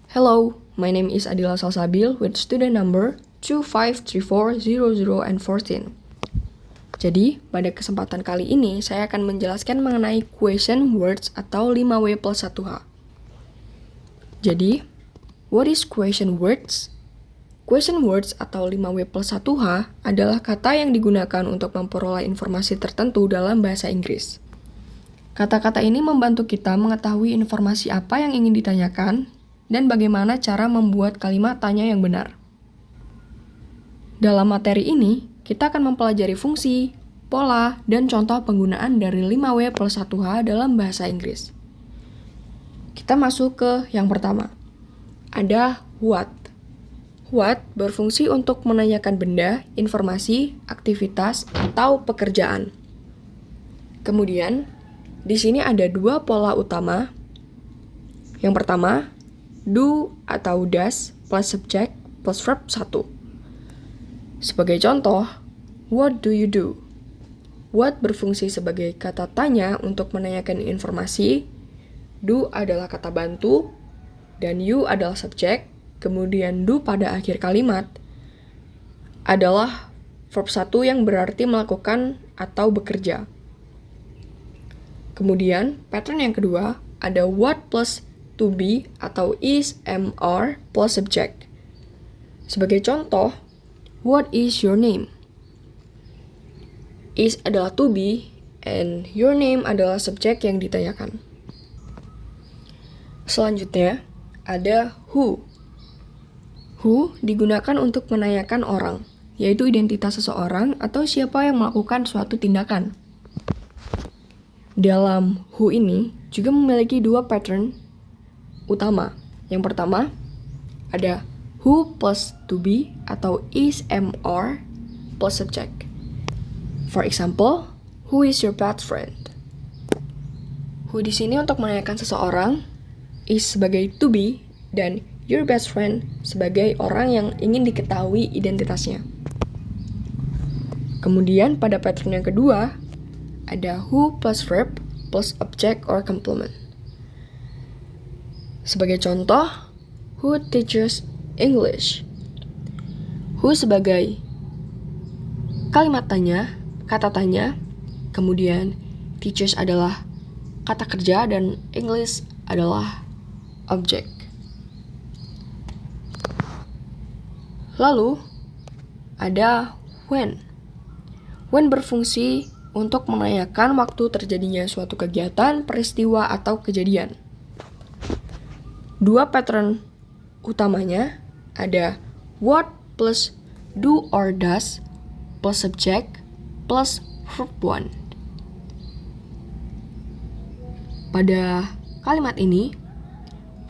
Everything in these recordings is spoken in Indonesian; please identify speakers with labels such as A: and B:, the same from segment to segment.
A: Hello, my name is Adila Salsabil with student number 25340014. Jadi, pada kesempatan kali ini saya akan menjelaskan mengenai question words atau 5W plus 1H. Jadi, what is question words? Question words atau 5W plus 1H adalah kata yang digunakan untuk memperoleh informasi tertentu dalam bahasa Inggris. Kata-kata ini membantu kita mengetahui informasi apa yang ingin ditanyakan dan bagaimana cara membuat kalimat tanya yang benar. Dalam materi ini, kita akan mempelajari fungsi, pola, dan contoh penggunaan dari 5W plus 1H dalam bahasa Inggris. Kita masuk ke yang pertama. Ada what. What berfungsi untuk menanyakan benda, informasi, aktivitas, atau pekerjaan. Kemudian, di sini ada dua pola utama. Yang pertama, do atau does plus subject plus verb 1. Sebagai contoh, what do you do? What berfungsi sebagai kata tanya untuk menanyakan informasi, do adalah kata bantu, dan you adalah subjek, kemudian do pada akhir kalimat adalah verb 1 yang berarti melakukan atau bekerja. Kemudian, pattern yang kedua ada what plus to be atau is, am, are plus subject. Sebagai contoh, what is your name? Is adalah to be, and your name adalah subjek yang ditanyakan. Selanjutnya, ada who. Who digunakan untuk menanyakan orang, yaitu identitas seseorang atau siapa yang melakukan suatu tindakan. Dalam who ini juga memiliki dua pattern utama. Yang pertama, ada who plus to be atau is, am, are plus subject. For example, who is your best friend? Who di sini untuk menanyakan seseorang, is sebagai to be, dan your best friend sebagai orang yang ingin diketahui identitasnya. Kemudian pada pattern yang kedua, ada who plus verb plus object or complement. Sebagai contoh, who teaches English? Who sebagai kalimat tanya, kata tanya, kemudian teachers adalah kata kerja dan English adalah objek. Lalu, ada when. When berfungsi untuk menanyakan waktu terjadinya suatu kegiatan, peristiwa, atau kejadian. Dua pattern utamanya ada what plus do or does plus subject plus verb 1. Pada kalimat ini,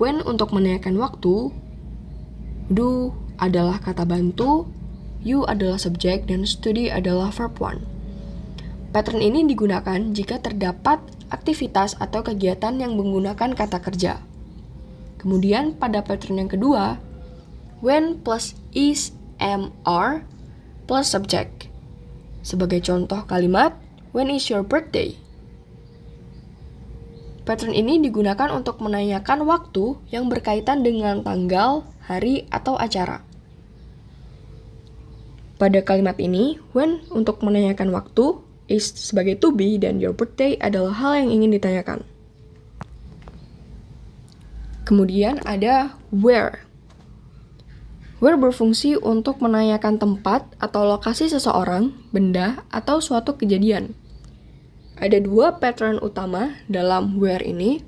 A: when untuk menanyakan waktu, do adalah kata bantu, you adalah subjek, dan study adalah verb 1. Pattern ini digunakan jika terdapat aktivitas atau kegiatan yang menggunakan kata kerja. Kemudian pada pattern yang kedua, when plus is, am, are plus subject. Sebagai contoh kalimat, when is your birthday? Pattern ini digunakan untuk menanyakan waktu yang berkaitan dengan tanggal, hari, atau acara. Pada kalimat ini, when untuk menanyakan waktu, is sebagai to be, dan your birthday adalah hal yang ingin ditanyakan. Kemudian ada where. Where berfungsi untuk menanyakan tempat atau lokasi seseorang, benda, atau suatu kejadian. Ada dua pattern utama dalam where ini.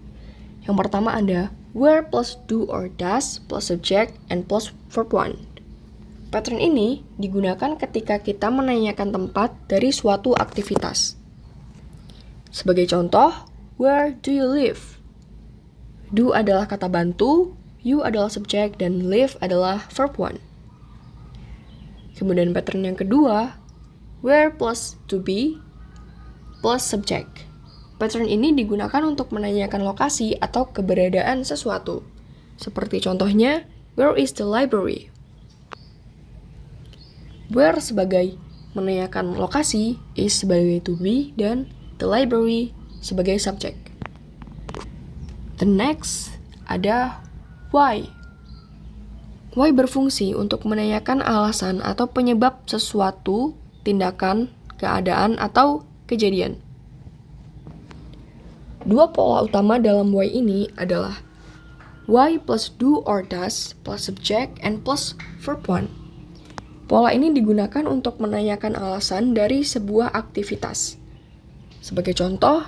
A: Yang pertama ada where plus do or does plus subject and plus verb 1. Pattern ini digunakan ketika kita menanyakan tempat dari suatu aktivitas. Sebagai contoh, where do you live? Do adalah kata bantu, you adalah subjek, dan live adalah verb 1. Kemudian pattern yang kedua, where plus to be plus subject. Pattern ini digunakan untuk menanyakan lokasi atau keberadaan sesuatu. Seperti contohnya, where is the library? Where sebagai menanyakan lokasi, is sebagai to be, dan the library sebagai subjek. The next ada why. Why berfungsi untuk menanyakan alasan atau penyebab sesuatu, tindakan, keadaan, atau kejadian. Dua pola utama dalam why ini adalah why plus do or does plus subject and plus verb one. Pola ini digunakan untuk menanyakan alasan dari sebuah aktivitas. Sebagai contoh,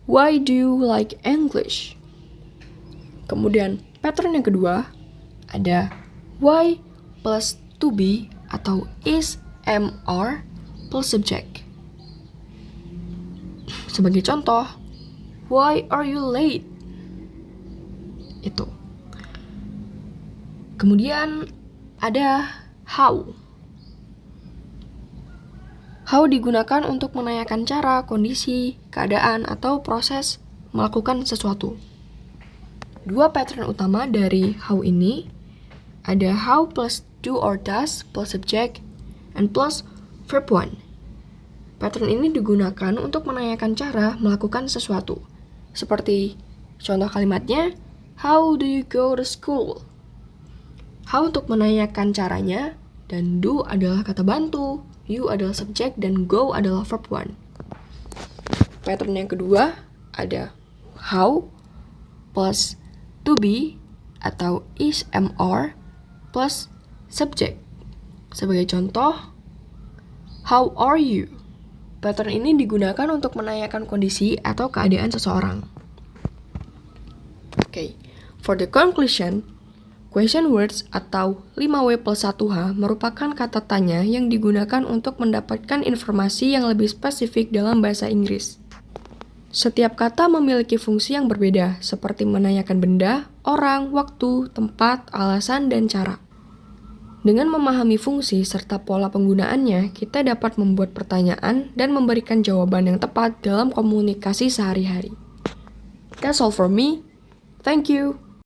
A: why do you like English? Kemudian, pattern yang kedua ada why plus to be atau is, am, are plus subject. Sebagai contoh, why are you late? Itu. Kemudian ada how. How digunakan untuk menanyakan cara, kondisi, keadaan, atau proses melakukan sesuatu. Dua pattern utama dari how ini ada how plus do or does plus subject and plus verb one. Pattern ini digunakan untuk menanyakan cara melakukan sesuatu. Seperti contoh kalimatnya, how do you go to school? How untuk menanyakan caranya, dan do adalah kata bantu, you adalah subjek, dan go adalah verb one. Pattern yang kedua ada how plus to be atau is, am, are plus subject. Sebagai contoh, how are you? Pattern ini digunakan untuk menanyakan kondisi atau keadaan seseorang. Oke, for the conclusion, question words atau 5W plus 1H merupakan kata tanya yang digunakan untuk mendapatkan informasi yang lebih spesifik dalam bahasa Inggris. Setiap kata memiliki fungsi yang berbeda, seperti menanyakan benda, orang, waktu, tempat, alasan, dan cara. Dengan memahami fungsi serta pola penggunaannya, kita dapat membuat pertanyaan dan memberikan jawaban yang tepat dalam komunikasi sehari-hari. That's all for me. Thank you.